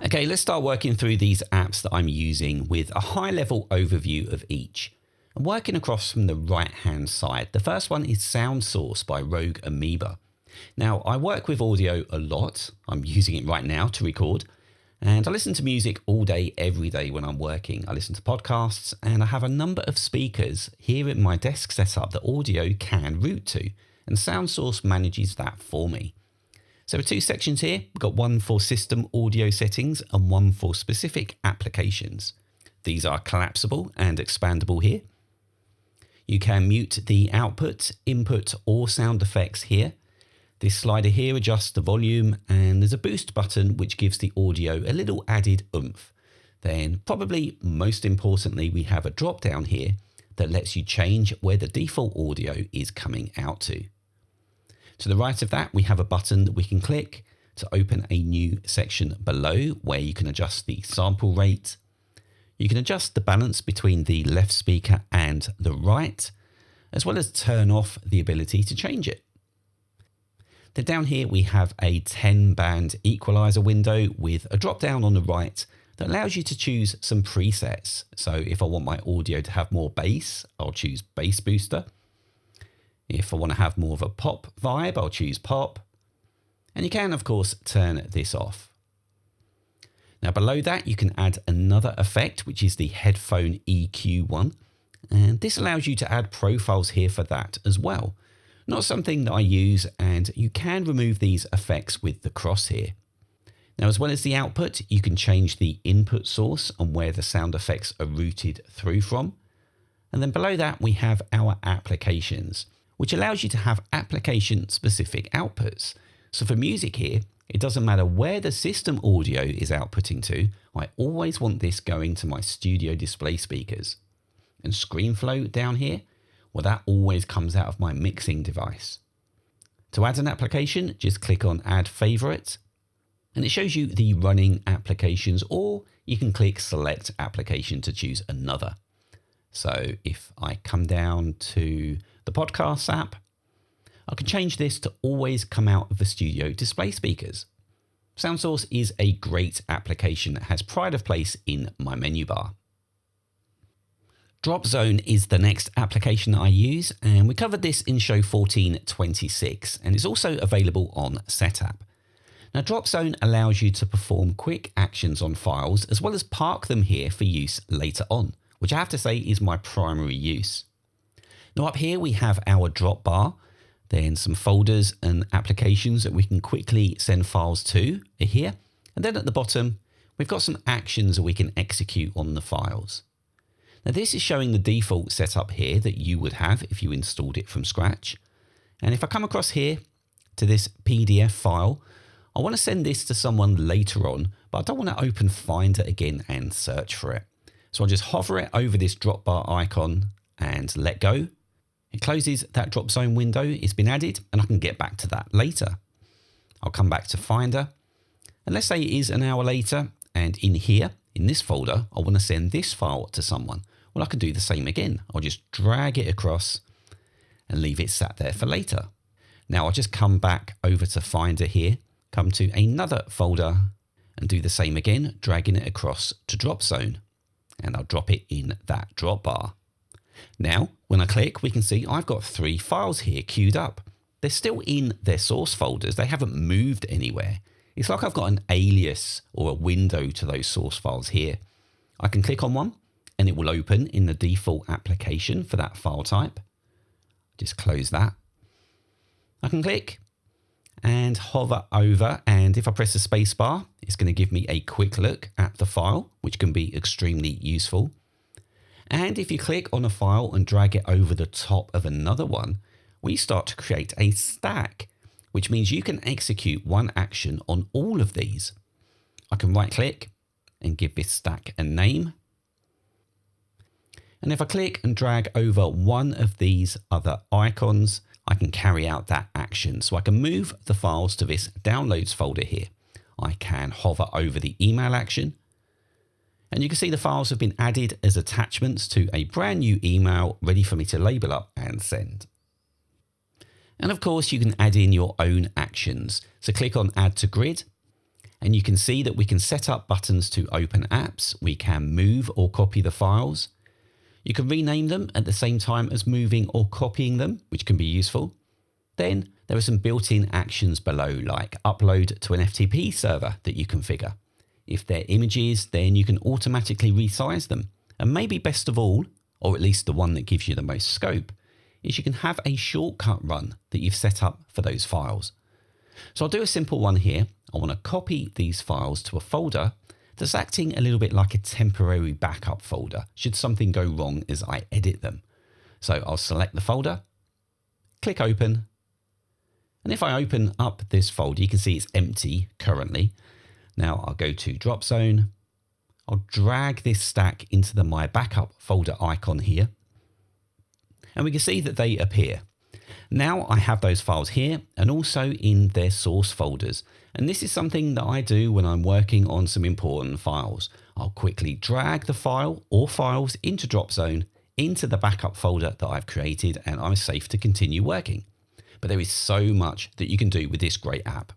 Okay, let's start working through these apps that I'm using with a high-level overview of each. I'm working across from the right-hand side. The first one is SoundSource by Rogue Amoeba. Now, I work with audio a lot. I'm using it right now to record. And I listen to music all day, every day when I'm working. I listen to podcasts and I have a number of speakers here at my desk setup that audio can route to. And SoundSource manages that for me. So there are two sections here. We've got one for system audio settings and one for specific applications. These are collapsible and expandable here. You can mute the output, input, or sound effects here. This slider here adjusts the volume, and there's a boost button which gives the audio a little added oomph. Then, probably most importantly, we have a drop down here that lets you change where the default audio is coming out to. To the right of that, we have a button that we can click to open a new section below where you can adjust the sample rate. You can adjust the balance between the left speaker and the right, as well as turn off the ability to change it. Then down here, we have a 10-band equalizer window with a drop down on the right that allows you to choose some presets. So if I want my audio to have more bass, I'll choose Bass Booster. If I want to have more of a pop vibe, I'll choose pop. And you can, of course, turn this off. Now below that, you can add another effect, which is the headphone EQ one. And this allows you to add profiles here for that as well. Not something that I use, and you can remove these effects with the cross here. Now, as well as the output, you can change the input source and where the sound effects are routed through from. And then below that, we have our applications, which allows you to have application-specific outputs. So for music here, it doesn't matter where the system audio is outputting to, I always want this going to my studio display speakers. And ScreenFlow down here, well, that always comes out of my mixing device. To add an application, just click on Add Favorite, and it shows you the running applications, or you can click Select Application to choose another. So if I come down to the Podcasts app, I can change this to always come out of the studio display speakers. SoundSource is a great application that has pride of place in my menu bar. DropZone is the next application that I use, and we covered this in show 1426, and it's also available on Setup. Now, DropZone allows you to perform quick actions on files as well as park them here for use later on, which I have to say is my primary use. Now up here we have our drop bar, then some folders and applications that we can quickly send files to are here, and then at the bottom we've got some actions that we can execute on the files. Now this is showing the default setup here that you would have if you installed it from scratch. And if I come across here to this PDF file, I want to send this to someone later on, but I don't want to open Finder again and search for it. So I'll just hover it over this drop bar icon and let go. It closes that DropZone window, it's been added, and I can get back to that later. I'll come back to Finder, and let's say it is an hour later, and in here, in this folder, I want to send this file to someone. Well, I can do the same again. I'll just drag it across and leave it sat there for later. Now I'll just come back over to Finder here, come to another folder and do the same again, dragging it across to DropZone. And I'll drop it in that drop bar. Now, when I click, we can see I've got 3 files here queued up. They're still in their source folders. They haven't moved anywhere. It's like I've got an alias or a window to those source files here. I can click on one and it will open in the default application for that file type. Just close that. I can click and hover over, and if I press the space bar, it's going to give me a quick look at the file, which can be extremely useful. And if you click on a file and drag it over the top of another one, we start to create a stack, which means you can execute one action on all of these. I can right click and give this stack a name. And if I click and drag over one of these other icons, I can carry out that action. So I can move the files to this downloads folder here. I can hover over the email action. And you can see the files have been added as attachments to a brand new email ready for me to label up and send. And of course, you can add in your own actions. So click on Add to Grid. And you can see that we can set up buttons to open apps. We can move or copy the files. You can rename them at the same time as moving or copying them, which can be useful. Then there are some built-in actions below, like upload to an FTP server that you configure. If they're images, then you can automatically resize them. And maybe best of all, or at least the one that gives you the most scope, is you can have a shortcut run that you've set up for those files. So I'll do a simple one here. I want to copy these files to a folder that's acting a little bit like a temporary backup folder should something go wrong as I edit them. So I'll select the folder, click open, and if I open up this folder, you can see it's empty currently. Now I'll go to DropZone. I'll drag this stack into the My Backup folder icon here, and we can see that they appear. Now I have those files here and also in their source folders. And this is something that I do when I'm working on some important files. I'll quickly drag the file or files into DropZone into the backup folder that I've created, and I'm safe to continue working. But there is so much that you can do with this great app.